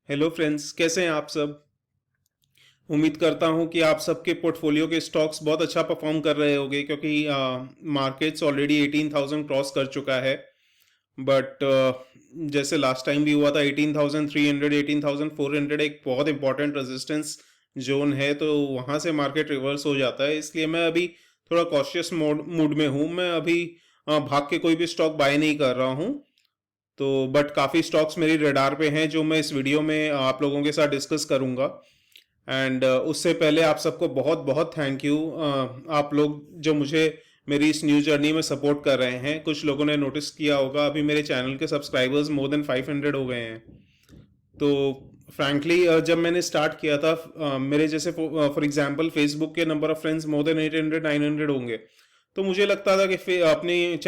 Hello friends, कैसे हैं आप सब। उम्मीद करता हूं कि आप सबके पोर्टफोलियो के स्टॉक्स बहुत अच्छा परफॉर्म कर रहे होंगे क्योंकि मार्केट्स ऑलरेडी 18,000 क्रॉस कर चुका है। बट जैसे लास्ट टाइम भी हुआ था 18,300 18,400 एक बहुत इंपॉर्टेंट रेजिस्टेंस जोन है, तो वहां से मार्केट रिवर्स हो जाता है। इसलिए मैं अभी थोड़ा कॉशियस मूड में हूं। मैं अभी भाग के कोई भी स्टॉक बाय नहीं कर रहा हूं। तो बट काफ़ी स्टॉक्स मेरी रडार पे हैं जो मैं इस वीडियो में आप लोगों के साथ डिस्कस करूंगा। एंड उससे पहले आप सबको बहुत बहुत थैंक यू, आप लोग जो मुझे मेरी इस न्यू जर्नी में सपोर्ट कर रहे हैं। कुछ लोगों ने नोटिस किया होगा, अभी मेरे चैनल के सब्सक्राइबर्स मोर देन 500 हो गए हैं। तो फ्रैंकली जब मैंने स्टार्ट किया था, मेरे जैसे फॉर एग्जांपल फेसबुक के number of friends more than 800 900 होंगे। तो मुझे लगता था कि अपनी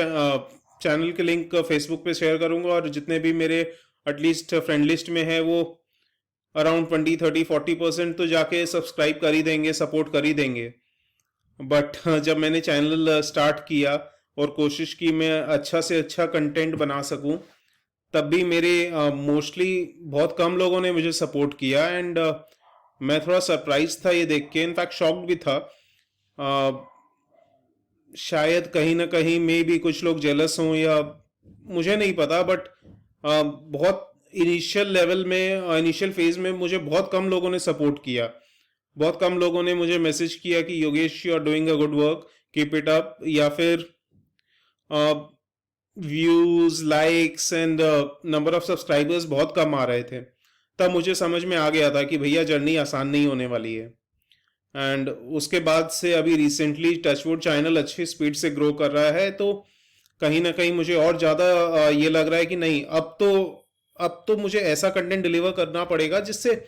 चैनल के लिंक फेसबुक पे शेयर करूंगा और जितने भी मेरे एटलीस्ट फ्रेंड लिस्ट में है वो अराउंड 20 30 40% तो जाके सब्सक्राइब कर ही देंगे, सपोर्ट कर ही देंगे। बट जब मैंने चैनल स्टार्ट किया और कोशिश की मैं अच्छा से अच्छा कंटेंट बना सकूं, तब भी मेरे मोस्टली बहुत कम लोगों ने मुझे सपोर्ट किया। एंड मैं थोड़ा सरप्राइज था ये देख के, इनफैक्ट शॉक्ड भी था। uh, शायद कहीं ना कहीं में भी कुछ लोग जेलस हों या मुझे नहीं पता, बट बहुत इनिशियल लेवल में, इनिशियल फेज में मुझे बहुत कम लोगों ने सपोर्ट किया। बहुत कम लोगों ने मुझे मैसेज किया कि Yogesh you are doing a good work, keep it up, या फिर views, likes and number of subscribers बहुत कम आ रहे थे। तब मुझे समझ में आ गया था कि भैया जर्नी आसान नहीं होने वाली है। एंड उसके बाद से अभी रिसेंटली टचवुड चैनल अच्छी स्पीड से ग्रो कर रहा है, तो कहीं ना कहीं मुझे और ज़्यादा ये लग रहा है कि नहीं, अब तो मुझे ऐसा कंटेंट डिलीवर करना पड़ेगा जिससे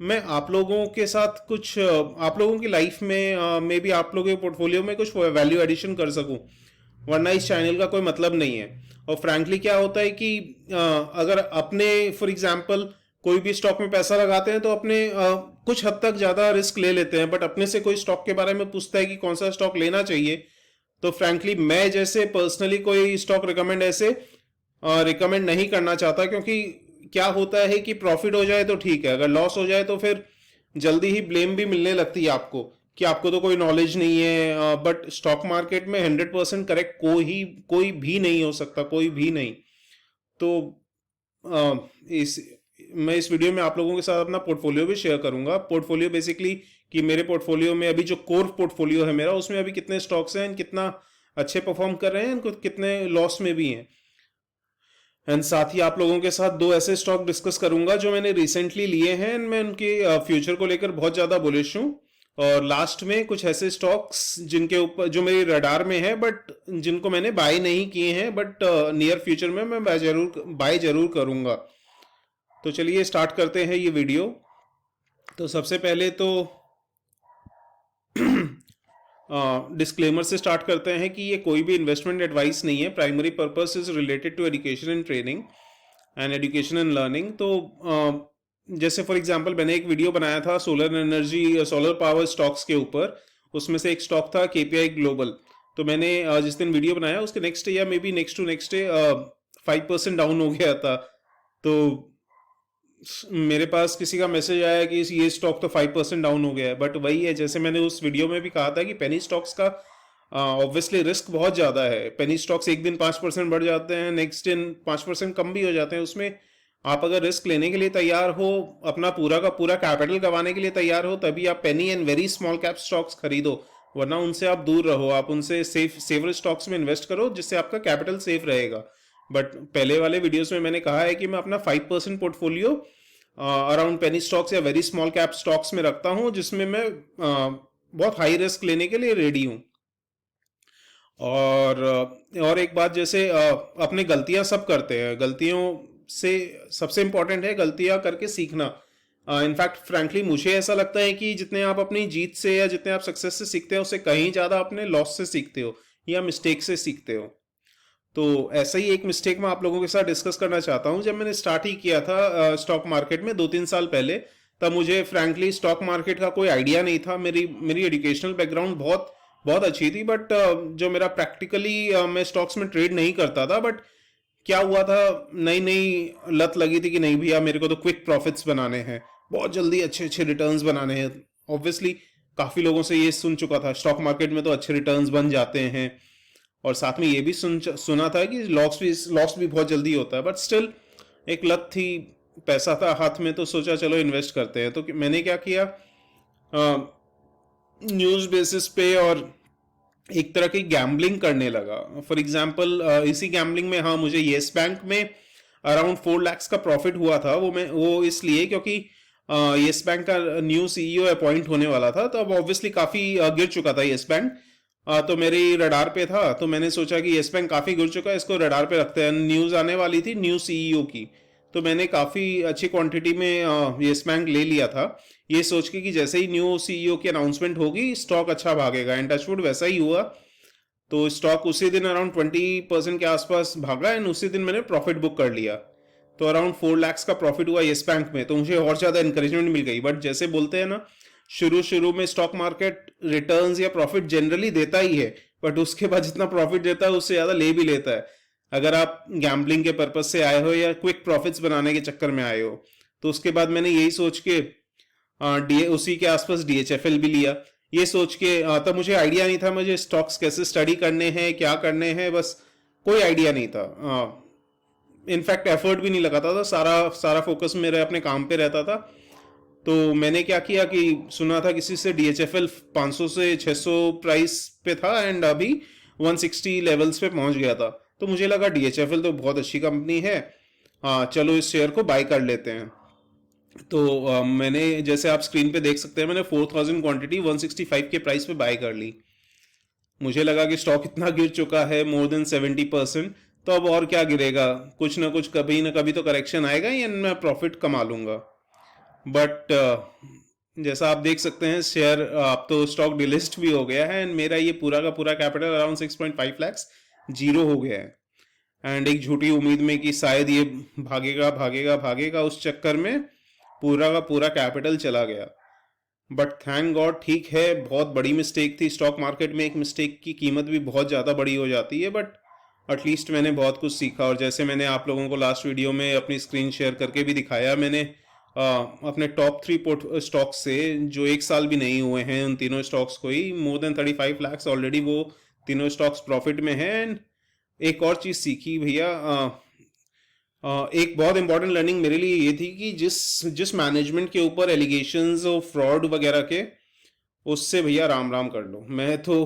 मैं आप लोगों के साथ कुछ आप लोगों की लाइफ में, मे बी आप लोगों के पोर्टफोलियो में कुछ वैल्यू एडिशन कर सकूं। वरना इस चैनल का कोई मतलब नहीं है। और फ्रैंकली क्या होता है कि अगर अपने फॉर एग्जांपल कोई भी स्टॉक में पैसा लगाते हैं तो अपने कुछ हद तक ज्यादा रिस्क ले लेते हैं, बट अपने से कोई स्टॉक के बारे में पूछता है कि कौन सा स्टॉक लेना चाहिए, तो फ्रैंकली मैं जैसे पर्सनली कोई स्टॉक रिकमेंड ऐसे रिकमेंड नहीं करना चाहता। क्योंकि क्या होता है कि प्रॉफिट हो जाए तो ठीक है, अगर लॉस हो जाए तो फिर जल्दी ही ब्लेम भी मिलने लगती है आपको कि आपको तो कोई नॉलेज नहीं है। बट स्टॉक मार्केट में 100% करेक्ट कोई भी नहीं हो सकता, कोई भी नहीं। तो इस मैं इस वीडियो में आप लोगों के साथ अपना पोर्टफोलियो भी शेयर करूंगा। पोर्टफोलियो बेसिकली कि मेरे पोर्टफोलियो में अभी जो कोर पोर्टफोलियो है मेरा, उसमें अभी कितने स्टॉक्स हैं, कितना अच्छे परफॉर्म कर रहे हैं, कितने लॉस में भी हैं। एंड साथ ही आप लोगों के साथ दो ऐसे स्टॉक डिस्कस करूंगा जो मैंने रिसेंटली लिए हैं एंड मैं उनके फ्यूचर को लेकर बहुत ज्यादा बुलिश हूँ। और लास्ट में कुछ ऐसे स्टॉक्स जिनके ऊपर जो मेरी रडार में है बट जिनको मैंने बाय नहीं किए हैं, बट नियर फ्यूचर में मैं बाय जरूर करूंगा। तो चलिए स्टार्ट करते हैं ये वीडियो। तो सबसे पहले तो डिस्क्लेमर से स्टार्ट करते हैं कि ये कोई भी इन्वेस्टमेंट एडवाइस नहीं है। Primary purpose is related to education and training and education and learning. तो जैसे फॉर एग्जांपल मैंने एक वीडियो बनाया था solar energy, solar power stocks के ऊपर। उसमें से एक स्टॉक था केपीआई ग्लोबल। तो मैंने जिस दिन वीडियो बनाया उसके नेक्स्ट डे या maybe next to next day 5% down हो गया था। तो मेरे पास किसी का मैसेज आया कि ये स्टॉक तो 5% डाउन हो गया है। बट वही है, जैसे मैंने उस वीडियो में भी कहा था कि पेनी स्टॉक्स का ऑब्वियसली रिस्क बहुत ज्यादा है। पेनी स्टॉक्स एक दिन 5% बढ़ जाते हैं, नेक्स्ट दिन 5% कम भी हो जाते हैं। उसमें आप अगर रिस्क लेने के लिए तैयार हो, अपना पूरा का पूरा कैपिटल गंवाने के लिए तैयार हो, तभी आप penny and very small cap stocks खरीदो। वरना उनसे आप दूर रहो, आप उनसे सेवर स्टॉक्स में इन्वेस्ट करो जिससे आपका कैपिटल सेफ रहेगा। बट पहले वाले वीडियोस में मैंने कहा है कि मैं अपना 5% पोर्टफोलियो अराउंड पेनी स्टॉक्स या वेरी स्मॉल कैप स्टॉक्स में रखता हूं, जिसमें मैं बहुत हाई रिस्क लेने के लिए रेडी हूं। और एक बात, जैसे अपने गलतियां सब करते हैं, गलतियों से सबसे इंपॉर्टेंट है गलतियां करके सीखना। इनफैक्ट फ्रैंकली मुझे ऐसा लगता है कि जितने आप अपनी जीत से या जितने आप सक्सेस से सीखते हो, उससे कहीं ज्यादा अपने लॉस से सीखते हो या मिस्टेक से सीखते हो। तो ऐसा ही एक मिस्टेक मैं आप लोगों के साथ डिस्कस करना चाहता हूं। जब मैंने स्टार्ट ही किया था स्टॉक मार्केट में 2 3 साल पहले, तब मुझे फ्रैंकली स्टॉक मार्केट का कोई आइडिया नहीं था। मेरी मेरी एजुकेशनल बैकग्राउंड बहुत बहुत अच्छी थी, बट जो मेरा प्रैक्टिकली मैं स्टॉक्स में ट्रेड नहीं करता था। बट क्या हुआ था, नई नई लत लगी थी कि नहीं भैया मेरे को तो क्विक प्रॉफिट्स बनाने हैं, बहुत जल्दी अच्छे अच्छे रिटर्न्स बनाने हैं। ऑब्वियसली काफी लोगों से ये सुन चुका था, स्टॉक मार्केट में तो अच्छे रिटर्न्स बन जाते हैं, और साथ में ये भी सुना था कि लॉस भी बहुत जल्दी होता है, बट स्टिल एक लत थी, पैसा था हाथ में, तो सोचा चलो इन्वेस्ट करते हैं। तो मैंने क्या किया, न्यूज़ बेसिस पे और एक तरह की गैम्बलिंग करने लगा। फॉर एग्जांपल इसी गैम्बलिंग में, हाँ, मुझे येस बैंक में अराउंड 4 लाख का प्रॉफिट हुआ था। वो इसलिए क्योंकि येस बैंक का न्यू सीईओ अपॉइंट होने वाला था, तो अब ऑब्वियसली काफ़ी गिर चुका था येस बैंक। तो मेरी रडार पे था, तो मैंने सोचा कि येस बैंक काफ़ी गिर चुका है, इसको रडार पे रखते हैं। न्यूज़ आने वाली थी न्यू सीईओ की, तो मैंने काफ़ी अच्छी क्वांटिटी में येस बैंक ले लिया था, ये सोच के कि जैसे ही न्यू सीईओ की अनाउंसमेंट होगी स्टॉक अच्छा भागेगा। एंड टचवुड वैसा ही हुआ। तो स्टॉक उसी दिन अराउंड 20% के आसपास भागा, एंड उसी दिन मैंने प्रॉफिट बुक कर लिया। तो अराउंड 4 लाख का प्रॉफिट हुआ येस बैंक में, तो मुझे और ज़्यादा इंकरेजमेंट मिल गई। बट जैसे बोलते हैं ना, शुरू शुरू में स्टॉक मार्केट रिटर्न्स या प्रॉफिट जनरली देता ही है, बट उसके बाद जितना प्रॉफिट देता है उससे ज़्यादा ले भी लेता है। अगर आप गैम्बलिंग के पर्पज से आए हो या क्विक प्रॉफिट्स बनाने के चक्कर में आए हो, तो उसके बाद मैंने यही सोच के उसी के आसपास डीएचएफएल भी लिया। ये सोच के तब मुझे आइडिया नहीं था मुझे स्टॉक्स कैसे स्टडी करने हैं, क्या करने हैं, बस कोई आइडिया नहीं था। इनफैक्ट एफर्ट भी नहीं लगाता था, सारा सारा फोकस मेरे अपने काम पे रहता था। तो मैंने क्या किया कि सुना था किसी से डीएचएफएल 500 से 600 प्राइस पे था, एंड अभी 160 लेवल्स पे पहुंच गया था। तो मुझे लगा डीएचएफएल तो बहुत अच्छी कंपनी है, चलो इस शेयर को बाय कर लेते हैं। तो मैंने, जैसे आप स्क्रीन पे देख सकते हैं, मैंने 4000 क्वांटिटी 165 के प्राइस पे बाय कर ली। मुझे लगा कि स्टॉक इतना गिर चुका है, मोर देन 70%, तो अब और क्या गिरेगा, कुछ ना कुछ कभी ना कभी तो करेक्शन आएगा ही, एंड मैं प्रॉफिट कमा लूंगा। बट जैसा आप देख सकते हैं, शेयर अब तो स्टॉक डिलिस्ट भी हो गया है, एंड मेरा ये पूरा का पूरा कैपिटल अराउंड 6.5 लाख जीरो हो गया है। एंड एक झूठी उम्मीद में कि शायद ये भागेगा भागेगा भागेगा, उस चक्कर में पूरा का पूरा कैपिटल चला गया। बट थैंक गॉड ठीक है, बहुत बड़ी मिस्टेक थी। स्टॉक मार्केट में एक मिस्टेक की कीमत भी बहुत ज़्यादा बड़ी हो जाती है, बट एटलीस्ट मैंने बहुत कुछ सीखा। और जैसे मैंने आप लोगों को लास्ट वीडियो में अपनी स्क्रीन शेयर करके भी दिखाया, मैंने अपने टॉप 3 स्टॉक्स से, जो 1 साल भी नहीं हुए हैं, उन तीनों स्टॉक्स को ही मोर देन 35 लाख ऑलरेडी वो तीनों स्टॉक्स प्रॉफिट में हैं। एंड एक और चीज़ सीखी भैया, एक बहुत इंपॉर्टेंट लर्निंग मेरे लिए ये थी कि जिस जिस मैनेजमेंट के ऊपर एलिगेशंस और फ्रॉड वगैरह के, उससे भैया राम राम कर लो। मैं तो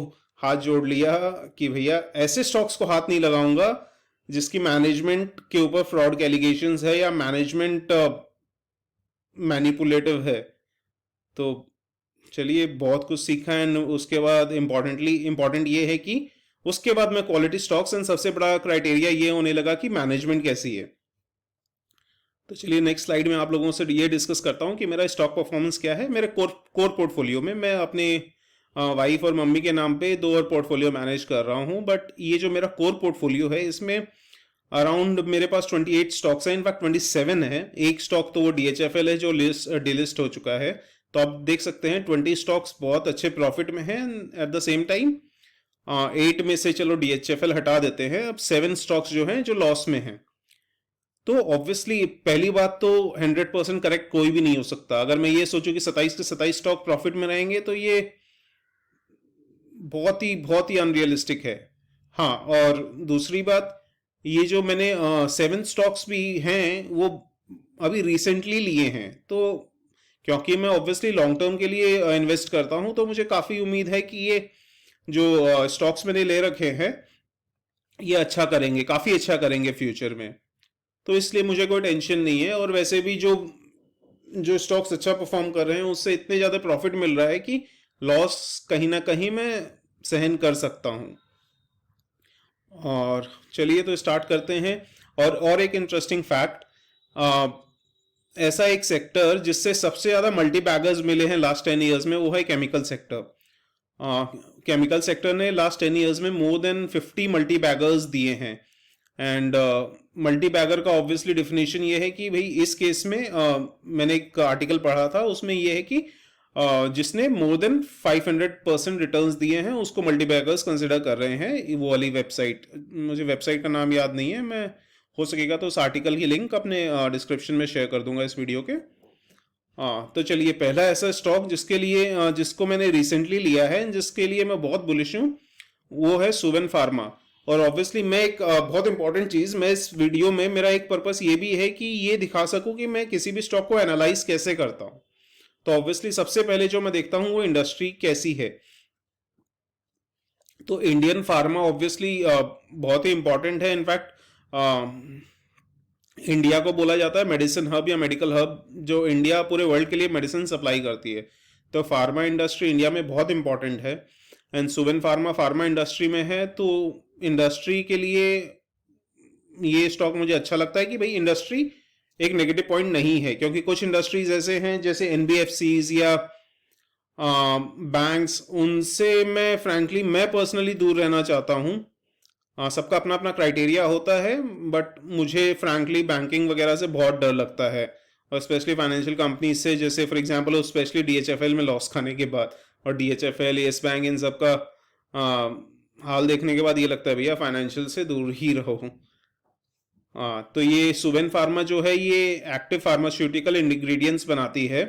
हाथ जोड़ लिया कि भैया ऐसे स्टॉक्स को हाथ नहीं लगाऊंगा जिसकी मैनेजमेंट के ऊपर फ्रॉड के एलिगेशंस है या मैनेजमेंट मैनिपुलेटिव है। तो चलिए, बहुत कुछ सीखा है। उसके बाद इम्पोर्टेंट ये है कि उसके बाद मैं क्वालिटी स्टॉक्स, एंड सबसे बड़ा क्राइटेरिया ये होने लगा कि मैनेजमेंट कैसी है। तो चलिए नेक्स्ट स्लाइड में आप लोगों से ये डिस्कस करता हूँ कि मेरा स्टॉक परफॉर्मेंस क्या है। मेरे कोर पोर्टफोलियो में मैं अपने वाइफ और मम्मी के नाम पे 2 और पोर्टफोलियो मैनेज कर रहा हूँ, बट ये जो मेरा कोर पोर्टफोलियो है, इसमें अराउंड मेरे पास 28 स्टॉक्स हैं, इनफैक्ट 27 है। एक स्टॉक तो वो डीएचएफएल है जो डिलिस्ट हो चुका है। तो आप देख सकते हैं 20 स्टॉक्स बहुत अच्छे प्रॉफिट में हैं। एट द सेम टाइम 8 में से चलो डीएचएफएल हटा देते हैं, अब 7 स्टॉक्स जो हैं जो लॉस में हैं। तो ऑब्वियसली पहली बात तो 100% करेक्ट कोई भी नहीं हो सकता। अगर मैं ये सोचूं कि 27 के 27 स्टॉक प्रॉफिट में रहेंगे, तो ये बहुत ही अनरियलिस्टिक है। हाँ, और दूसरी बात, ये जो मैंने 7 स्टॉक्स भी हैं वो अभी रिसेंटली लिए हैं, तो क्योंकि मैं ऑब्वियसली लॉन्ग टर्म के लिए इन्वेस्ट करता हूं, तो मुझे काफ़ी उम्मीद है कि ये जो स्टॉक्स मैंने ले रखे हैं ये अच्छा करेंगे, काफ़ी अच्छा करेंगे फ्यूचर में। तो इसलिए मुझे कोई टेंशन नहीं है। और वैसे भी जो जो स्टॉक्स अच्छा परफॉर्म कर रहे हैं उससे इतने ज़्यादा प्रॉफिट मिल रहा है कि लॉस कहीं ना कहीं मैं सहन कर सकता हूँ। और चलिए तो स्टार्ट करते हैं। और एक इंटरेस्टिंग फैक्ट, ऐसा एक सेक्टर जिससे सबसे ज़्यादा मल्टी बैगर्स मिले हैं लास्ट 10 ईयर्स में, वो है केमिकल सेक्टर। केमिकल सेक्टर ने लास्ट 10 ईयर्स में मोर देन 50 मल्टी बैगर्स दिए हैं। एंड मल्टी बैगर का ऑब्वियसली डिफिनेशन ये है कि भाई इस केस में मैंने एक आर्टिकल पढ़ा था, उसमें ये है कि जिसने मोर देन 500% रिटर्न्स दिए हैं उसको मल्टी बैगर्स कंसिडर कर रहे हैं। वो वाली वेबसाइट, मुझे वेबसाइट का नाम याद नहीं है, मैं हो सकेगा तो उस आर्टिकल की लिंक अपने डिस्क्रिप्शन में शेयर कर दूंगा इस वीडियो के। हाँ, तो चलिए, पहला ऐसा स्टॉक जिसके लिए जिसको मैंने रिसेंटली लिया है, जिसके लिए मैं बहुत बुलिश हूँ, वो है सुवेन फार्मा। और ऑब्वियसली मैं एक बहुत इंपॉर्टेंट चीज़, मैं इस वीडियो में मेरा एक पर्पस ये भी है कि ये दिखा सकूं कि मैं किसी भी स्टॉक को एनालाइज कैसे करता हूँ। तो ऑब्वियसली सबसे पहले जो मैं देखता हूँ वो इंडस्ट्री कैसी है। तो इंडियन फार्मा ऑब्वियसली बहुत ही इंपॉर्टेंट है। इनफैक्ट इंडिया को बोला जाता है मेडिसिन हब या मेडिकल हब, जो इंडिया पूरे वर्ल्ड के लिए मेडिसिन सप्लाई करती है। तो फार्मा इंडस्ट्री इंडिया में बहुत इंपॉर्टेंट है। And Suven pharma pharma industry में है, तो इंडस्ट्री के लिए ये स्टॉक मुझे अच्छा लगता है कि भाई इंडस्ट्री एक नेगेटिव पॉइंट नहीं है। क्योंकि कुछ इंडस्ट्रीज ऐसे हैं जैसे एनबीएफसीज या बैंक्स, उनसे मैं पर्सनली दूर रहना चाहता हूँ। सबका अपना अपना क्राइटेरिया होता है, बट मुझे फ्रैंकली बैंकिंग वगैरह से बहुत डर लगता है, और स्पेशली फाइनेंशियल कंपनीज से, जैसे फॉर एग्जांपल स्पेशली डीएचएफएल में लॉस खाने के बाद, और डीएचएफएल, यस बैंक, इन सब का हाल देखने के बाद ये लगता है भैया फाइनेंशियल से दूर ही रहो। तो ये सुवेन फार्मा जो है ये एक्टिव फार्मास्यूटिकल इंग्रेडिएंट्स बनाती है।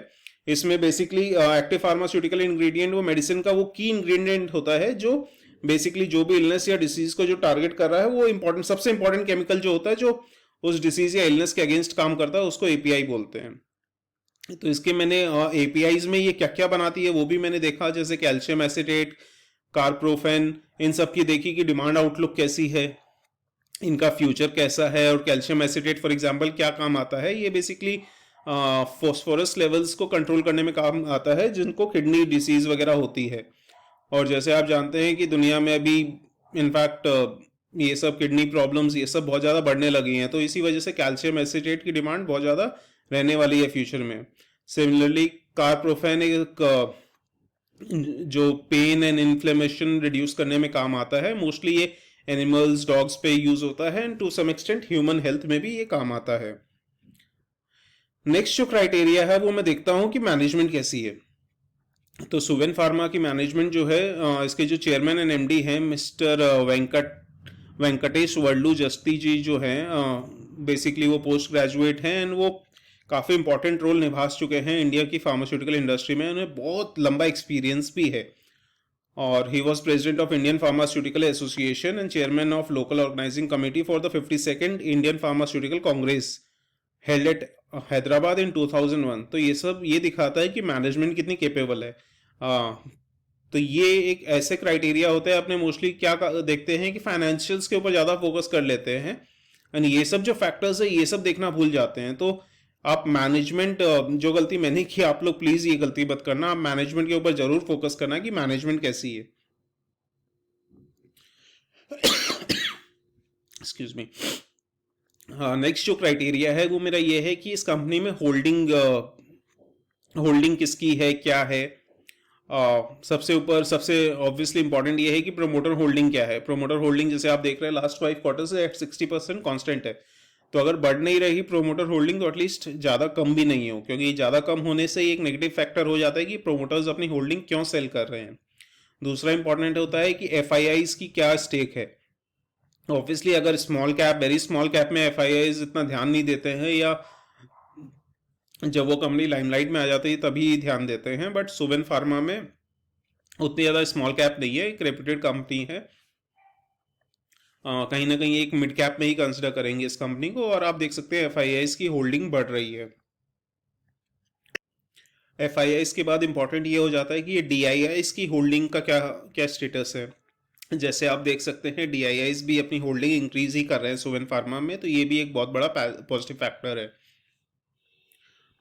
इसमें बेसिकली एक्टिव फार्मास्यूटिकल इंग्रेडिएंट वो मेडिसिन का वो की इंग्रेडिएंट होता है, जो बेसिकली जो भी इलनेस या डिसीज को जो टारगेट कर रहा है, वो इंपॉर्टेंट, सबसे इंपॉर्टेंट केमिकल जो होता है जो उस डिसीज या इलनेस के अगेंस्ट काम करता है, उसको एपीआई बोलते हैं। तो इसके मैंने एपीआईज में ये क्या क्या बनाती है वो भी मैंने देखा, जैसे कैल्शियम एसिटेट, कार्प्रोफेन, इन सब की देखी कि डिमांड आउटलुक कैसी है, इनका फ्यूचर कैसा है। और कैल्शियम एसिटेट फॉर एग्जांपल क्या काम आता है, ये बेसिकली फॉस्फोरस लेवल्स को कंट्रोल करने में काम आता है जिनको किडनी डिसीज वगैरह होती है। और जैसे आप जानते हैं कि दुनिया में अभी इनफैक्ट ये सब किडनी प्रॉब्लम्स ये सब बहुत ज़्यादा बढ़ने लगी हैं, तो इसी वजह से कैल्शियम एसिटेट की डिमांड बहुत ज़्यादा रहने वाली है फ्यूचर में। सिमिलरली कार्प्रोफेन एक जो पेन एंड इन्फ्लेमेशन रिड्यूस करने में काम आता है, मोस्टली ये एनिमल्स, डॉग्स पे यूज होता है, and to some extent human health में भी ये काम आता है। नेक्स्ट जो क्राइटेरिया है वो मैं देखता हूँ कि मैनेजमेंट कैसी है। तो सुवेन फार्मा की मैनेजमेंट जो है, इसके जो चेयरमैन एंड एमडी हैं मिस्टर वेंकटेश वर्लू जस्ती जी जो हैं, बेसिकली वो पोस्ट ग्रेजुएट हैं, एंड वो काफ़ी इंपॉर्टेंट रोल निभा चुके हैं इंडिया की फार्मास्यूटिकल इंडस्ट्री में। उन्हें बहुत लंबा एक्सपीरियंस भी है, और he was president of Indian pharmaceutical association and chairman of local organizing committee for the 52nd Indian pharmaceutical congress held at Hyderabad in 2001। तो ये सब ये दिखाता है कि मैनेजमेंट कितनी केपेबल है। तो ये एक ऐसे क्राइटेरिया होते हैं, अपने मोस्टली क्या देखते हैं कि फाइनेंशियल्स के ऊपर ज़्यादा फोकस कर लेते हैं, एंड ये सब जो फैक्टर्स है ये सब देखना भूल जाते हैं। तो आप मैनेजमेंट, जो गलती मैंने की, आप लोग प्लीज़ ये गलती मत करना, आप मैनेजमेंट के ऊपर ज़रूर फोकस करना कि मैनेजमेंट कैसी है। Excuse me. नेक्स्ट जो क्राइटेरिया है वो मेरा ये है कि इस कंपनी में होल्डिंग किसकी है, क्या है। सबसे ऊपर सबसे ऑब्वियसली इंपॉर्टेंट ये है कि प्रोमोटर होल्डिंग क्या है। प्रोमोटर होल्डिंग जैसे आप देख रहे हैं लास्ट 5 क्वार्टर से एट 60% कॉन्स्टेंट है। तो अगर बढ़ नहीं रही प्रोमोटर होल्डिंग, तो एटलीस्ट ज़्यादा कम भी नहीं हो, क्योंकि ज़्यादा कम होने से एक नेगेटिव फैक्टर हो जाता है कि प्रोमोटर्स अपनी होल्डिंग क्यों सेल कर रहे हैं। दूसरा इंपॉर्टेंट होता है कि एफआईआईज की क्या स्टेक है। ऑब्वियसली अगर small cap, very small cap में एफआईआईज इतना ध्यान नहीं देते हैं, या जब वो कंपनी लाइमलाइट में आ जाती है तभी ध्यान देते हैं, बट सुवेन फार्मा में उतनी ज़्यादा स्मॉल कैप नहीं है, एक रेप्यूटेड कंपनी है। कहीं ना कहीं एक मिड कैप में ही कंसिडर करेंगे इस कंपनी को। और आप देख सकते हैं एफआईआईज की होल्डिंग बढ़ रही है। एफआईआईज के बाद इंपॉर्टेंट ये हो जाता है कि ये डीआईआईज की होल्डिंग का क्या क्या स्टेटस है। जैसे आप देख सकते हैं डीआईआईज भी अपनी होल्डिंग इंक्रीज ही कर रहे हैं सुवेन फार्मा में, तो ये भी एक बहुत बड़ा पॉजिटिव फैक्टर है।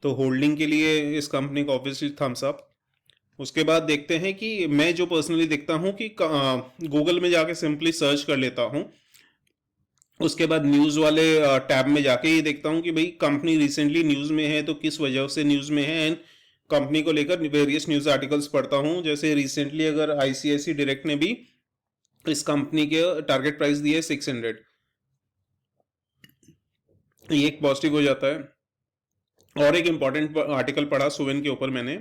तो होल्डिंग के लिए इस कंपनी को ऑब्वियसली थम्स अप। उसके बाद देखते हैं कि मैं जो पर्सनली देखता हूँ कि गूगल में जाके सिंपली सर्च कर लेता हूँ, उसके बाद न्यूज़ वाले टैब में जाके ये देखता हूँ कि भाई कंपनी रिसेंटली न्यूज़ में है तो किस वजह से न्यूज़ में है, एंड कंपनी को लेकर वेरियस न्यूज़ आर्टिकल्स पढ़ता हूँ। जैसे रिसेंटली अगर आईसीआईसी डायरेक्ट ने भी इस कंपनी के टारगेट प्राइस दिए 600, ये एक पॉजिटिव हो जाता है। और एक इंपॉर्टेंट आर्टिकल पढ़ा सुवेन के ऊपर मैंने,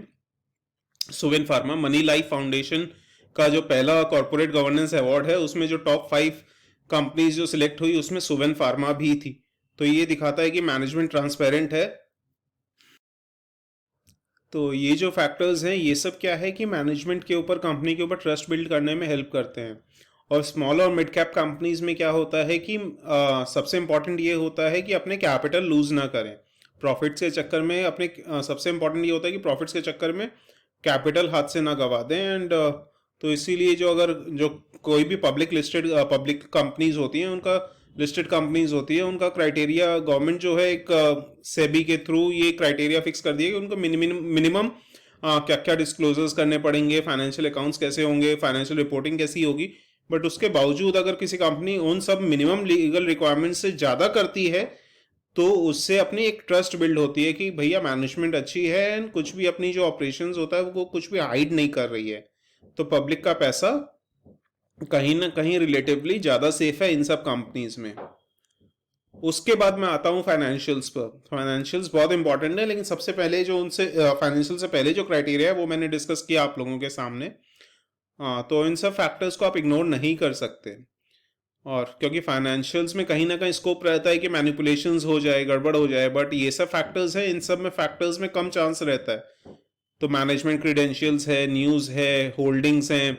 Suven pharma money life foundation का जो पहला कॉर्पोरेट गवर्नेंस अवार्ड है, उसमें जो टॉप 5 कंपनीज जो सिलेक्ट हुई उसमें सुवेन फार्मा भी थी। तो ये दिखाता है कि मैनेजमेंट ट्रांसपेरेंट है। तो ये जो फैक्टर्स हैं ये सब क्या है कि मैनेजमेंट के ऊपर, कंपनी के ऊपर ट्रस्ट बिल्ड करने में हेल्प करते हैं। और स्मॉल और मिड कैप कंपनीज में क्या होता है कि सबसे इम्पोर्टेंट ये होता है कि अपने कैपिटल लूज ना करें प्रॉफिट्स के चक्कर में। अपने सबसे इम्पोर्टेंट ये होता है कि प्रॉफिट्स के चक्कर में कैपिटल हाथ से ना गवा दें। एंड तो इसीलिए जो कोई भी पब्लिक कंपनीज होती हैं, उनका लिस्टेड कंपनीज होती है, उनका क्राइटेरिया गवर्नमेंट जो है एक सेबी के थ्रू ये क्राइटेरिया फिक्स कर दिया कि उनको मिनिमम क्या क्या डिस्क्लोजर्स करने पड़ेंगे, फाइनेंशियल अकाउंट्स कैसे होंगे, फाइनेंशियल रिपोर्टिंग कैसी होगी। बट उसके बावजूद अगर किसी कंपनी उन सब मिनिमम लीगल रिक्वायरमेंट्स से ज़्यादा करती है तो उससे अपनी एक ट्रस्ट बिल्ड होती है कि भैया मैनेजमेंट अच्छी है एंड कुछ भी अपनी जो ऑपरेशंस होता है वो कुछ भी हाइड नहीं कर रही है। तो पब्लिक का पैसा कहीं ना कहीं रिलेटिवली ज़्यादा सेफ है इन सब कंपनीज में। उसके बाद मैं आता हूँ फाइनेंशियल्स पर। फाइनेंशियल्स बहुत इंपॉर्टेंट है, लेकिन सबसे पहले जो उनसे फाइनेंशियल से पहले जो क्राइटेरिया है वो मैंने डिस्कस किया आप लोगों के सामने। तो इन सब फैक्टर्स को आप इग्नोर नहीं कर सकते। और क्योंकि फाइनेंशियल्स में कहीं ना कहीं स्कोप रहता है कि मैनिपुलेशंस हो जाए, गड़बड़ हो जाए, बट ये सब फैक्टर्स है, इन सब में फैक्टर्स में कम चांस रहता है। तो मैनेजमेंट क्रीडेंशियल्स है, न्यूज़ है, होल्डिंग्स हैं,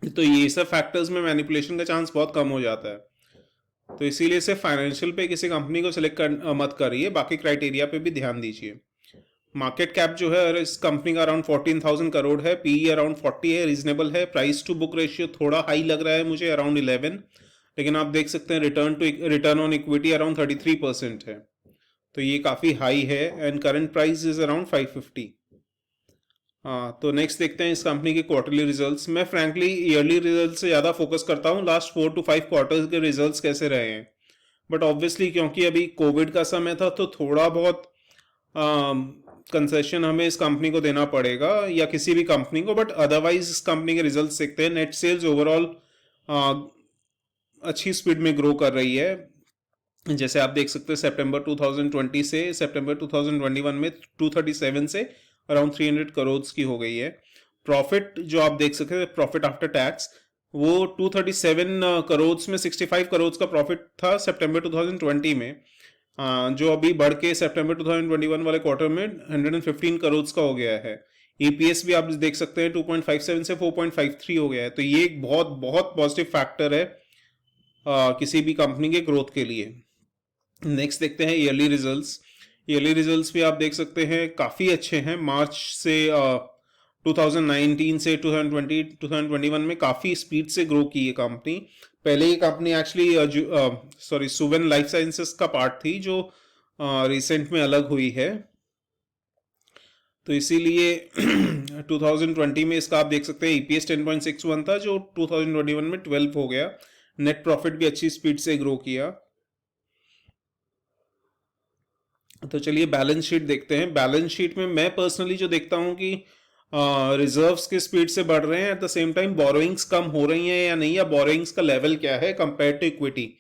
तो ये सब फैक्टर्स में मैनिपुलेशन का चांस बहुत कम हो जाता है। तो इसीलिए सिर्फ फाइनेंशियल पे किसी कंपनी को सिलेक्ट मत करिए, बाकी क्राइटेरिया पे भी ध्यान दीजिए। मार्केट कैप जो है इस कंपनी का अराउंड 14,000 करोड़ है, पीई अराउंड 40 है, रीजनेबल है। प्राइस टू बुक रेशियो थोड़ा हाई लग रहा है मुझे, अराउंड 11, लेकिन आप देख सकते हैं रिटर्न ऑन इक्विटी अराउंड 33% है, तो ये काफ़ी हाई है। And current price is around 550। हाँ, तो नेक्स्ट देखते हैं इस कंपनी के क्वार्टरली रिजल्ट्स। मैं फ्रैंकली ईयरली रिजल्ट से ज़्यादा फोकस करता हूँ लास्ट 4 to 5 क्वार्टर्स के रिजल्ट्स कैसे रहे हैं। बट ऑब्वियसली क्योंकि अभी कोविड का समय था तो थोड़ा बहुत कंसेशन हमें इस कंपनी को देना पड़ेगा या किसी भी कंपनी को। बट अदरवाइज इस कंपनी के रिजल्ट्स देखते हैं। नेट सेल्स ओवरऑल अच्छी स्पीड में ग्रो कर रही है। जैसे आप देख सकते हैं सितंबर 2020 से सितंबर 2021 में 237 से अराउंड 300 करोड़ की हो गई है। प्रॉफिट जो आप देख सकते हैं, प्रॉफिट आफ्टर टैक्स, वो 237 करोड़ में 65 करोड़ का प्रॉफिट था सितंबर 2020 में, जो अभी बढ़ के सितंबर 2021 वाले क्वार्टर में 115 करोड़ का हो गया है। ईपीएस भी आप देख सकते हैं 2.57 से 4.53 हो गया है। तो ये एक बहुत बहुत पॉजिटिव फैक्टर है किसी भी कंपनी के ग्रोथ के लिए। नेक्स्ट देखते हैं ईयरली रिजल्ट्स। ईयरली रिजल्ट्स भी आप देख सकते हैं काफ़ी अच्छे हैं। मार्च से 2019 से 2021 में काफ़ी स्पीड से ग्रो की है कंपनी। पहले ये company actually Suven life sciences का पार्ट थी जो रिसेंट में अलग हुई है। तो इसीलिए 2020 में इसका आप देख सकते हैं ईपीएस 10.61 था जो 2021 में 12 हो गया। नेट प्रॉफिट भी अच्छी स्पीड से ग्रो किया। तो चलिए बैलेंस शीट देखते हैं। बैलेंस शीट में मैं पर्सनली जो देखता हूँ कि रिजर्व्स की स्पीड से बढ़ रहे हैं, at the same time borrowings कम हो रही हैं या नहीं, या बोरोइंग्स का लेवल क्या है कंपेयर टू इक्विटी।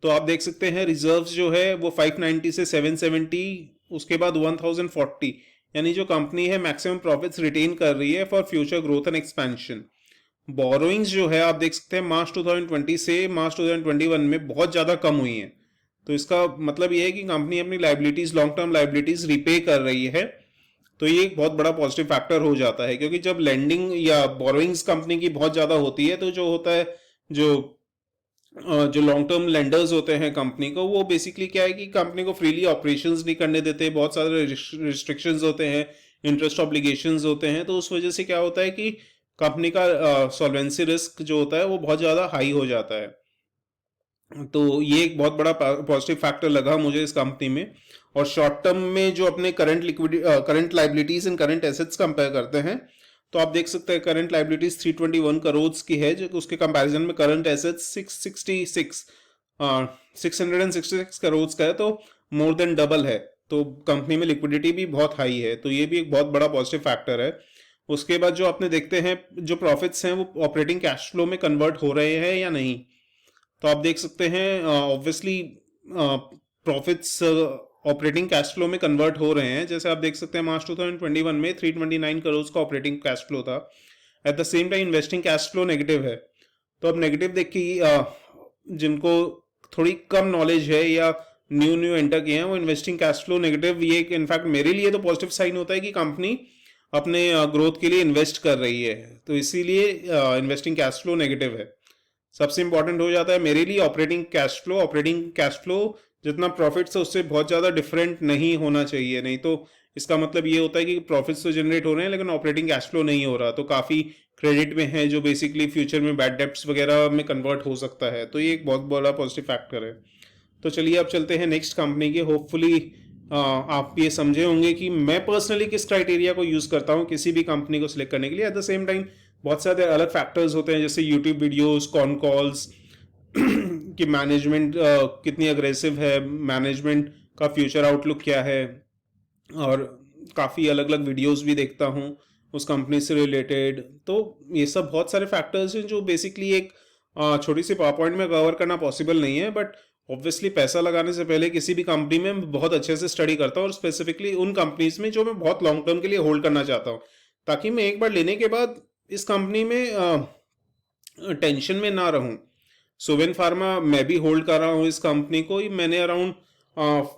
तो आप देख सकते हैं रिजर्व्स जो है वो 590 से 770, उसके बाद 1040, यानी जो कंपनी है मैक्सिमम प्रॉफिट्स रिटेन कर रही है for future growth and expansion. Borrowings जो है आप देख सकते हैं मार्च 2020 से मार्च 2021 में बहुत ज़्यादा कम हुई हैं। तो इसका मतलब ये है कि कंपनी अपनी liabilities, long term liabilities repay कर रही है। तो ये एक बहुत बड़ा पॉजिटिव फैक्टर हो जाता है, क्योंकि जब लेंडिंग या बोरोइंग्स कंपनी की बहुत ज़्यादा होती है तो जो होता है, जो लॉन्ग टर्म लेंडर्स होते हैं कंपनी को, वो बेसिकली क्या है कि कंपनी को फ्रीली ऑपरेशंस नहीं करने देते। बहुत सारे रिस्ट्रिक्शंस होते हैं, इंटरेस्ट ऑब्लिगेशंस होते हैं। तो उस वजह से क्या होता है कि कंपनी का सॉल्वेंसी रिस्क जो होता है वो बहुत ज़्यादा हाई हो जाता है। तो ये एक बहुत बड़ा पॉजिटिव फैक्टर लगा मुझे इस कंपनी में। और शॉर्ट टर्म में जो अपने current liabilities and current assets compare करते हैं, तो आप देख सकते हैं करंट लाइबिलिटीज 321 करोड़ की है, जो उसके कंपैरिजन में करंट एसेट्स 666 करोड़ का है, तो मोर देन डबल है। तो कंपनी में लिक्विडिटी भी बहुत हाई है, तो ये भी एक बहुत बड़ा पॉजिटिव फैक्टर है। उसके बाद जो आपने देखते हैं जो प्रॉफिट्स हैं वो ऑपरेटिंग कैश फ्लो में कन्वर्ट हो रहे हैं या नहीं। तो आप देख सकते हैं obviously profits operating cash flow में कन्वर्ट हो रहे हैं। जैसे आप देख सकते हैं मार्च 2021 में 329 करोड़ का ऑपरेटिंग कैश फ्लो था। Eight the same time investing cash flow negative है। तो अब नेगेटिव देख के जिनको थोड़ी कम नॉलेज है या न्यू न्यू एंटर किए हैं वो इन्वेस्टिंग कैश फ्लो नेगेटिव, ये इनफैक्ट मेरे लिए तो पॉजिटिव साइन होता है कि कंपनी अपने ग्रोथ के लिए इन्वेस्ट कर रही है, तो इसीलिए इन्वेस्टिंग कैश फ्लो नेगेटिव है। सबसे इंपॉर्टेंट हो जाता है मेरे लिए operating cash flow. Operating cash flow जितना प्रॉफिट्स है उससे बहुत ज़्यादा डिफरेंट नहीं होना चाहिए, नहीं तो इसका मतलब ये होता है कि प्रॉफिट्स तो जनरेट हो रहे हैं लेकिन ऑपरेटिंग कैश फ्लो नहीं हो रहा, तो काफ़ी क्रेडिट में है जो बेसिकली फ्यूचर में बैड डेब्ट्स वगैरह में कन्वर्ट हो सकता है, तो ये एक बहुत बड़ा पॉजिटिव फैक्टर है। तो चलिए अब चलते हैं नेक्स्ट कंपनी के। होपफुली आप ये समझे होंगे कि मैं पर्सनली किस क्राइटेरिया को यूज़ करता हूँ किसी भी कंपनी को सिलेक्ट करने के लिए। एट द सेम टाइम बहुत सारे अलग फैक्टर्स होते हैं जैसे यूट्यूब वीडियोस, कॉन कॉल्स कि मैनेजमेंट कितनी अग्रेसिव है, मैनेजमेंट का फ्यूचर आउटलुक क्या है, और काफ़ी अलग अलग वीडियोस भी देखता हूँ उस कंपनी से रिलेटेड। तो ये सब बहुत सारे फैक्टर्स हैं जो बेसिकली एक छोटी सी पावर पॉइंट में कवर करना पॉसिबल नहीं है, बट ऑब्वियसली पैसा लगाने से पहले किसी भी कंपनी में मैं बहुत अच्छे से स्टडी करता हूँ, और स्पेसिफिकली उन कंपनीज में जो मैं बहुत लॉन्ग टर्म के लिए होल्ड करना चाहता हूँ, ताकि मैं एक बार लेने के बाद इस कंपनी में टेंशन में ना रहूं। सुवेन फार्मा मैं भी होल्ड कर रहा हूँ इस कंपनी को, मैंने अराउंड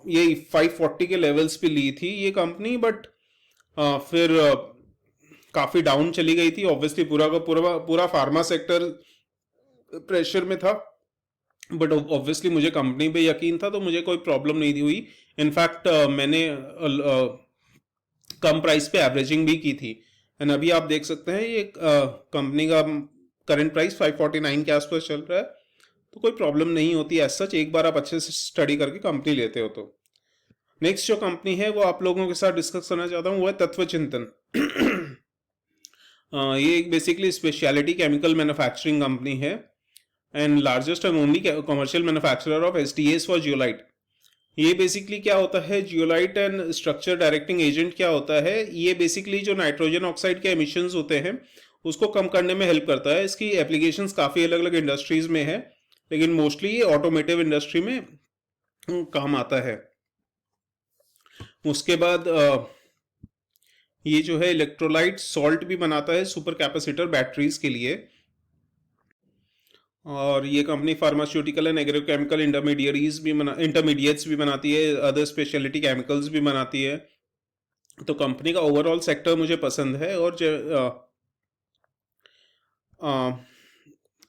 ये 540 के लेवल्स पे ली थी ये कंपनी, बट फिर काफ़ी डाउन चली गई थी। ऑब्वियसली पूरा का पूरा फार्मा सेक्टर प्रेशर में था, बट ऑब्वियसली मुझे कंपनी पे यकीन था तो मुझे कोई प्रॉब्लम नहीं हुई। इनफैक्ट मैंने कम प्राइस पे एवरेजिंग भी की थी, एंड अभी आप देख सकते हैं ये कंपनी का करंट प्राइस 549 के आसपास चल रहा है, तो कोई प्रॉब्लम नहीं होती एज सच, एक बार आप अच्छे से स्टडी करके कंपनी लेते हो तो। नेक्स्ट जो कंपनी है वो आप लोगों के साथ डिस्कस करना चाहता हूँ वो है तत्वचिंतन। ये एक basically speciality chemical manufacturing company है and largest and only commercial manufacturer of STS for zeolite. ये बेसिकली क्या होता है, zeolite and structure directing agent क्या होता है, ये बेसिकली जो नाइट्रोजन ऑक्साइड के एमिशंस होते हैं उसको कम करने में हेल्प करता है। इसकी एप्लीकेशंस काफ़ी अलग अलग इंडस्ट्रीज में है, लेकिन मोस्टली ये ऑटोमेटिव इंडस्ट्री में काम आता है। उसके बाद ये जो है इलेक्ट्रोलाइट सॉल्ट भी बनाता है सुपर कैपेसिटर बैटरीज के लिए, और ये company pharmaceutical and agrochemical intermediates भी बनाती है, अदर स्पेशलिटी केमिकल्स भी बनाती है। तो कंपनी का ओवरऑल सेक्टर मुझे पसंद है, और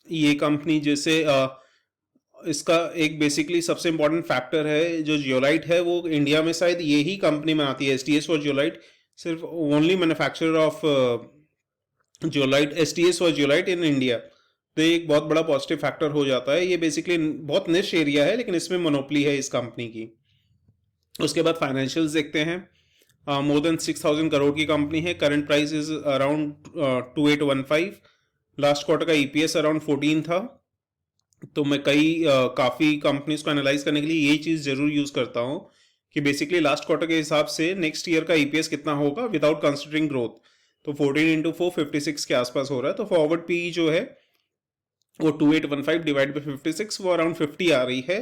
ये कंपनी जैसे इसका एक बेसिकली सबसे इम्पोर्टेंट फैक्टर है जो जियोलाइट है, वो इंडिया में शायद यही कंपनी बनाती है, एसटीएस फॉर जियोलाइट, सिर्फ only manufacturer of zeolite, STS for zeolite in India. तो ये एक बहुत बड़ा पॉजिटिव फैक्टर हो जाता है। ये बेसिकली बहुत निश एरिया है लेकिन इसमें मोनोपोली है इस कंपनी की। उसके बाद फाइनेंशियल्स देखते हैं। मोर देन 6,000 करोड़ की कंपनी है, current price is around 2815, last quarter का ईपीएस अराउंड 14 था। तो मैं काफ़ी कंपनीज को एनालाइज करने के लिए ये चीज़ जरूर यूज़ करता हूँ कि बेसिकली लास्ट क्वार्टर के हिसाब से नेक्स्ट ईयर का ईपीएस कितना होगा विदाउट कंसिडरिंग ग्रोथ। तो 14 इंटू 4 56 के आसपास हो रहा है, तो फॉरवर्ड पी जो है वो 2815 डिवाइड बाई 56 वो अराउंड 50 आ रही है।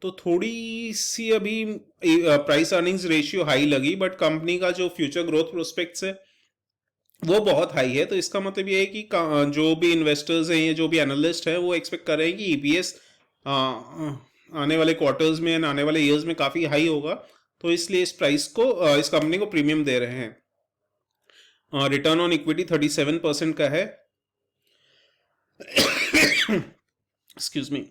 तो थोड़ी सी अभी प्राइस अर्निंग्स रेशियो हाई लगी, बट कंपनी का जो फ्यूचर ग्रोथ प्रोस्पेक्ट्स है वो बहुत हाई है। तो इसका मतलब ये है कि जो भी इन्वेस्टर्स हैं या जो भी एनालिस्ट हैं वो एक्सपेक्ट कर रहे हैं कि ईपीएस आने वाले क्वार्टर्स में, आने वाले ईयर्स में काफ़ी हाई होगा, तो इसलिए इस प्राइस को, इस कंपनी को प्रीमियम दे रहे हैं। रिटर्न ऑन इक्विटी 37% का है। Excuse me.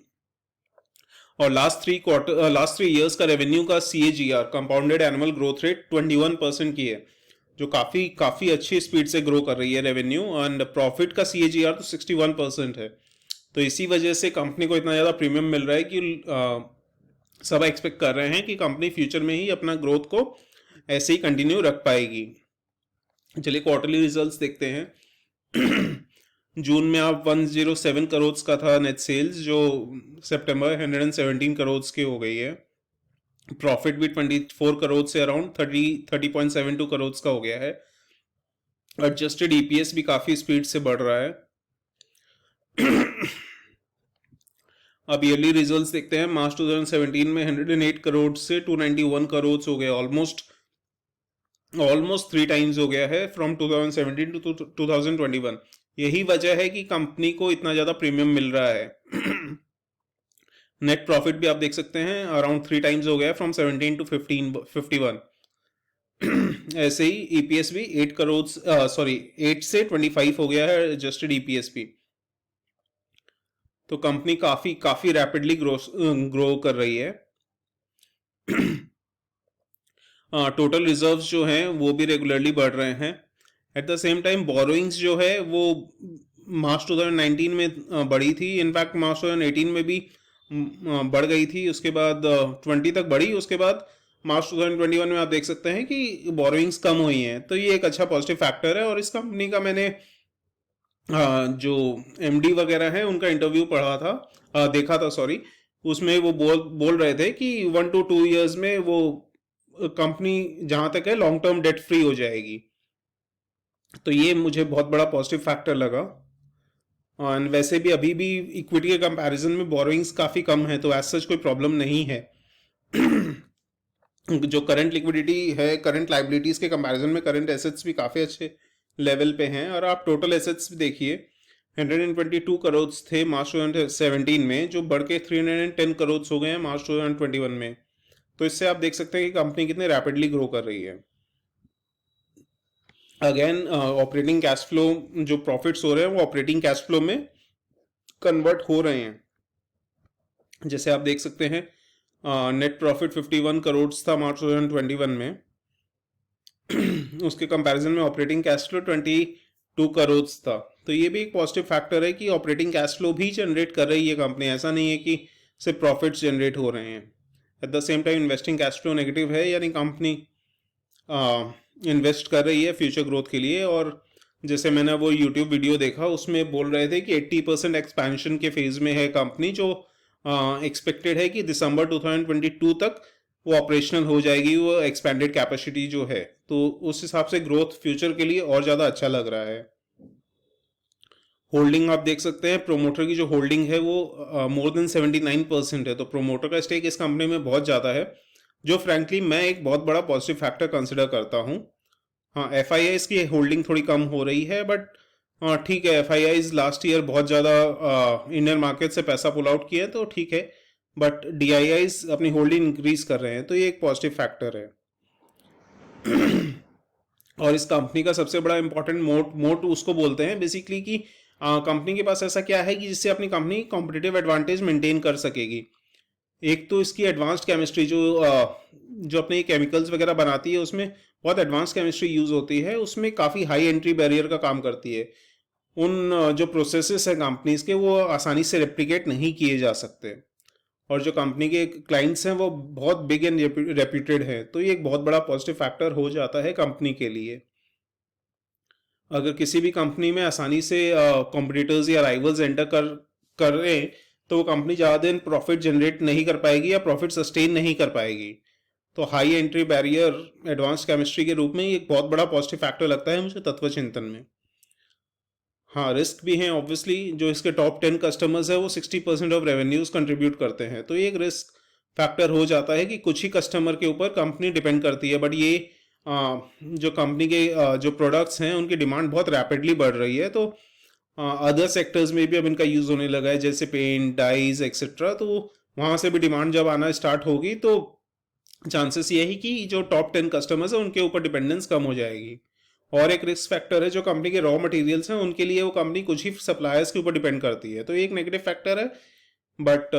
और लास्ट 3 ईयर्स का रेवेन्यू का CAGR, compounded annual growth rate 21% की है, जो काफ़ी अच्छी स्पीड से ग्रो कर रही है रेवेन्यू, एंड प्रॉफिट का CAGR तो 61% है। तो इसी वजह से कंपनी को इतना ज़्यादा प्रीमियम मिल रहा है कि सब एक्सपेक्ट कर रहे हैं कि कंपनी फ्यूचर में ही अपना ग्रोथ को ऐसे ही कंटिन्यू रख पाएगी। चलिए क्वार्टरली रिजल्ट्स देखते हैं। जून में आप 107 करोड़ का था नेट सेल्स, जो सितंबर 117 करोड़ की हो गई है। प्रॉफिट भी 24 करोड़ से अराउंड 30.72 करोड़ का हो गया है। एडजस्टेड ईपीएस भी काफ़ी स्पीड से बढ़ रहा है। अब ईयरली रिजल्ट्स देखते हैं। मार्च 2017 में 108 करोड़ से 291 करोड़ हो गया, ऑलमोस्ट 3 टाइम्स हो गया है फ्रॉम 2017 टू 2021। यही वजह है कि कंपनी को इतना ज़्यादा प्रीमियम मिल रहा है। नेट प्रॉफिट भी आप देख सकते हैं अराउंड 3 टाइम्स हो गया फ्रॉम 17 टू 51। ऐसे ही ईपीएस भी 8 से 25 हो गया है एडजस्टेड ईपीएस भी। तो कंपनी काफी काफी रैपिडली ग्रो कर रही है। टोटल रिजर्व्स जो हैं वो भी रेगुलरली बढ़ रहे हैं। At the same time borrowings जो है वो मार्च 2019 में बढ़ी थी, इनफैक्ट मार्च 2018 में भी बढ़ गई थी, उसके बाद 20 तक बढ़ी, उसके बाद मार्च 2021 में आप देख सकते हैं कि बोरोइंग्स कम हुई हैं। तो ये एक अच्छा पॉजिटिव फैक्टर है। और इस कंपनी का मैंने जो एमडी वगैरह है उनका इंटरव्यू पढ़ा था, देखा था सॉरी, उसमें वो बोल रहे थे कि 1 to 2 years में वो कंपनी जहां तक है लॉन्ग टर्म डेट फ्री हो जाएगी। तो ये मुझे बहुत बड़ा पॉजिटिव फैक्टर लगा। और वैसे भी अभी भी इक्विटी के कंपैरिजन में बोरोइंग्स काफ़ी कम है, तो एज सच कोई प्रॉब्लम नहीं है। जो करंट लिक्विडिटी है, करंट लाइबिलिटीज़ के कंपैरिजन में करंट एसेट्स भी काफ़ी अच्छे लेवल पे हैं। और आप टोटल एसेट्स भी देखिए, 122 करोड़ थे मार्च 2017 में, जो बढ़ के 310 करोड़ हो गए हैं मार्च 2021 में। तो इससे आप देख सकते हैं कि कंपनी कितने रैपिडली ग्रो कर रही है। अगेन ऑपरेटिंग कैश फ्लो, जो प्रॉफिट्स हो रहे हैं वो ऑपरेटिंग कैश फ्लो में कन्वर्ट हो रहे हैं। जैसे आप देख सकते हैं नेट प्रॉफिट 51 करोड़ था मार्च 2021 में, उसके कंपैरिजन में ऑपरेटिंग कैश फ्लो 22 करोड़ था। तो ये भी एक पॉजिटिव फैक्टर है कि ऑपरेटिंग कैश फ्लो भी जनरेट कर रही है कंपनी, ऐसा नहीं है कि सिर्फ प्रॉफिट्स जनरेट हो रहे हैं। At the same time investing cash flow negative है, यानी कंपनी इन्वेस्ट कर रही है फ्यूचर ग्रोथ के लिए। और जैसे मैंने वो यूट्यूब वीडियो देखा, उसमें बोल रहे थे कि 80% एक्सपेंशन के फेज में है कंपनी, जो एक्सपेक्टेड है कि दिसंबर 2022 तक वो ऑपरेशनल हो जाएगी, वो एक्सपेंडेड कैपेसिटी जो है। तो उस हिसाब से ग्रोथ फ्यूचर के लिए और ज़्यादा अच्छा लग रहा है। होल्डिंग आप देख सकते हैं, प्रोमोटर की जो होल्डिंग है वो मोर देन 79% है। तो प्रोमोटर का स्टेक इस कंपनी में बहुत ज़्यादा है, जो फ्रैंकली मैं एक बहुत बड़ा पॉजिटिव फैक्टर कंसिडर करता हूँ। हाँ, एफ आई आईज की होल्डिंग थोड़ी कम हो रही है, बट ठीक है, F I eyes last year बहुत ज़्यादा इंडियन मार्केट से पैसा पुल आउट किया है, तो ठीक है। बट डी आई आईज अपनी होल्डिंग इंक्रीज कर रहे हैं, तो ये एक पॉजिटिव फैक्टर है। और इस कंपनी का सबसे बड़ा इंपॉर्टेंट मोट उसको बोलते हैं बेसिकली कि कंपनी के पास ऐसा क्या है कि जिससे अपनी कंपनी कॉम्पिटिटिव एडवांटेज मेंटेन कर सकेगी। एक तो इसकी एडवांस्ड केमिस्ट्री, जो अपने केमिकल्स वगैरह बनाती है उसमें बहुत एडवांस केमिस्ट्री यूज होती है, उसमें काफ़ी हाई एंट्री बैरियर का काम करती है। उन जो प्रोसेसेस हैं कंपनीज के, वो आसानी से रेप्लिकेट नहीं किए जा सकते। और जो कंपनी के क्लाइंट्स हैं वो बहुत बिग एंड रेप्यूटेड हैं, तो ये एक बहुत बड़ा पॉजिटिव फैक्टर हो जाता है कंपनी के लिए। अगर किसी भी कंपनी में आसानी से कॉम्पिटिटर्स या राइवल्स एंटर कर रहे हैं, तो वो कंपनी ज़्यादा दिन प्रॉफिट जनरेट नहीं कर पाएगी या प्रॉफिट सस्टेन नहीं कर पाएगी। तो high entry barrier advance chemistry के रूप में ये एक बहुत बड़ा पॉजिटिव फैक्टर लगता है मुझे तत्व चिंतन में। हाँ, रिस्क भी हैं ऑब्वियसली। जो इसके टॉप 10 कस्टमर्स है वो 60% ऑफ रेवेन्यूज कंट्रीब्यूट करते हैं, तो ये एक रिस्क फैक्टर हो जाता है कि कुछ ही कस्टमर के ऊपर कंपनी डिपेंड करती है। बट ये जो कंपनी के जो प्रोडक्ट्स हैं उनकी डिमांड बहुत रैपिडली बढ़ रही है, तो अदर सेक्टर्स में भी अब इनका यूज़ होने लगा है, जैसे पेंट, डाइज एक्सेट्रा। तो वहाँ से भी डिमांड जब आना स्टार्ट होगी, तो चांसेस ये है कि जो टॉप 10 कस्टमर्स हैं उनके ऊपर डिपेंडेंस कम हो जाएगी। और एक रिस्क फैक्टर है, जो कंपनी के रॉ मटेरियल्स हैं उनके लिए वो कंपनी कुछ ही सप्लायर्स के ऊपर डिपेंड करती है, तो ये एक नेगेटिव फैक्टर है। बट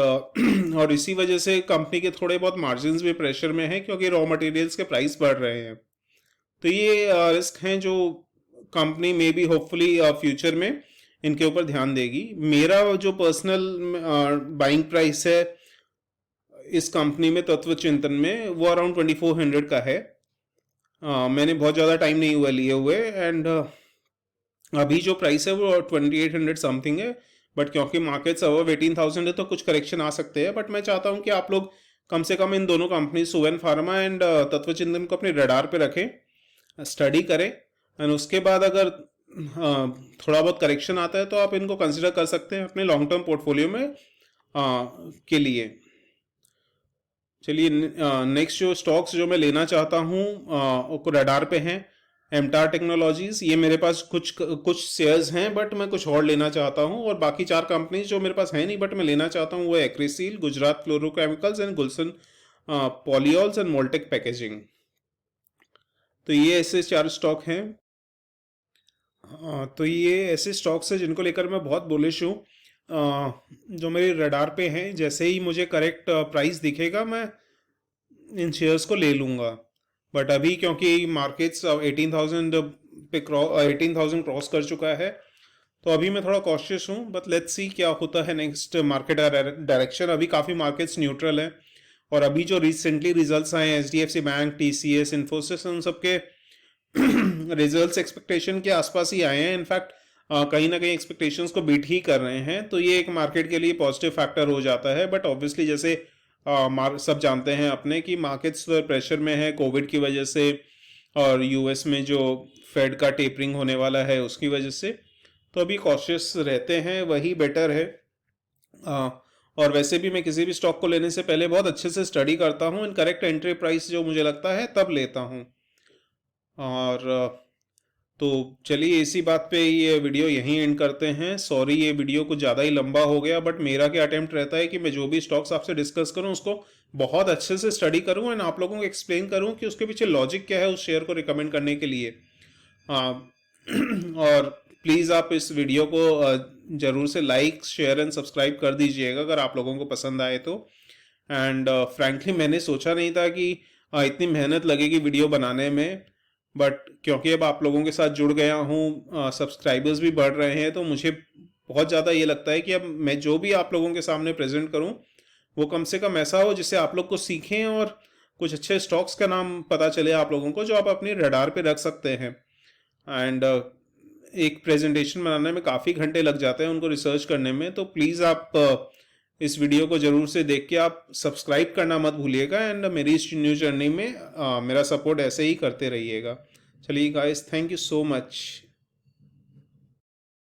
और इसी वजह से कंपनी के थोड़े बहुत मार्जिन भी प्रेशर में है, क्योंकि रॉ मटेरियल्स के प्राइस बढ़ रहे हैं। तो ये रिस्क हैं जो कंपनी में भी होपफुली फ्यूचर में इनके ऊपर ध्यान देगी। मेरा जो पर्सनल बाइंग प्राइस है इस कंपनी में तत्व चिंतन में, वो अराउंड 2400 का है। मैंने बहुत ज़्यादा टाइम नहीं हुआ लिए हुए, एंड अभी जो प्राइस है वो 2800 समथिंग है। बट क्योंकि मार्केट्स अबव 18,000 है, तो कुछ करेक्शन आ सकते हैं। बट मैं चाहता हूँ कि आप लोग कम से कम इन दोनों कंपनी सुवेन फार्मा एंड तत्व चिंतन को अपने रडार पे रखें, स्टडी करें, एंड उसके बाद अगर थोड़ा बहुत करेक्शन आता है तो आप इनको कंसिडर कर सकते हैं अपने लॉन्ग टर्म पोर्टफोलियो में के लिए। चलिए, नेक्स्ट जो स्टॉक्स जो मैं लेना चाहता हूँ वो रडार पे हैं, एमटार टेक्नोलॉजीज, ये मेरे पास कुछ कुछ शेयर्स हैं, बट मैं कुछ और लेना चाहता हूँ। और बाकी 4 कंपनीज जो मेरे पास है नहीं बट मैं लेना चाहता हूँ वो है Acrysil, Gujarat fluorochemicals and Gulshan polyols and Moldtek packaging. तो ये ऐसे 4 स्टॉक हैं। तो ये ऐसे स्टॉक्स हैं जिनको लेकर मैं बहुत बुलिश हूँ। जो मेरे रडार पे हैं, जैसे ही मुझे करेक्ट प्राइस दिखेगा मैं इन शेयर्स को ले लूँगा। बट अभी क्योंकि मार्केट्स 18,000 पे 18,000 क्रॉस कर चुका है, तो अभी मैं थोड़ा कॉशियस हूँ। बट लेट्स सी क्या होता है नेक्स्ट मार्केट डायरेक्शन। अभी काफ़ी मार्केट्स न्यूट्रल हैं, और अभी जो रिसेंटली रिजल्ट्स आए हैं HDFC बैंक, TCS, इन्फोसिस, उन सबके रिजल्ट्स एक्सपेक्टेशन के आसपास ही आए हैं। इनफैक्ट कहीं ना कहीं एक्सपेक्टेशंस को बीट ही कर रहे हैं, तो ये एक मार्केट के लिए पॉजिटिव फैक्टर हो जाता है। बट ऑब्वियसली जैसे सब जानते हैं अपने कि मार्केट्स प्रेशर में है कोविड की वजह से, और यूएस में जो फेड का टेपरिंग होने वाला है उसकी वजह से, तो अभी कॉशियस रहते हैं, वही बेटर है। आ, और वैसे भी मैं किसी भी स्टॉक को लेने से पहले बहुत अच्छे से स्टडी करता हूँ, इन करेक्ट एंट्री प्राइस जो मुझे लगता है तब लेता हूँ। और तो चलिए इसी बात पे ये वीडियो यहीं एंड करते हैं। सॉरी ये वीडियो कुछ ज़्यादा ही लंबा हो गया, बट मेरा क्या अटेम्प्ट रहता है कि मैं जो भी स्टॉक्स आपसे डिस्कस करूं उसको बहुत अच्छे से स्टडी करूं एंड आप लोगों को एक्सप्लेन करूं कि उसके पीछे लॉजिक क्या है उस शेयर को रिकमेंड करने के लिए। हाँ और प्लीज़ आप इस वीडियो को ज़रूर से लाइक, शेयर एंड सब्सक्राइब कर दीजिएगा अगर आप लोगों को पसंद आए तो। एंड फ्रैंकली मैंने सोचा नहीं था कि इतनी मेहनत लगेगी वीडियो बनाने में, बट क्योंकि अब आप लोगों के साथ जुड़ गया हूँ, सब्सक्राइबर्स भी बढ़ रहे हैं, तो मुझे बहुत ज़्यादा ये लगता है कि अब मैं जो भी आप लोगों के सामने प्रेजेंट करूँ वो कम से कम ऐसा हो जिससे आप लोग को सीखें और कुछ अच्छे स्टॉक्स का नाम पता चले आप लोगों को जो आप अपने रडार पे रख सकते हैं। एंड एक प्रेजेंटेशन बनाने में काफ़ी घंटे लग जाते हैं उनको रिसर्च करने में, तो प्लीज़ आप इस वीडियो को ज़रूर से देख के आप सब्सक्राइब करना मत भूलिएगा। एंड मेरी इस न्यू जर्नी में मेरा सपोर्ट ऐसे ही करते रहिएगा। चलिए guys, thank you so much.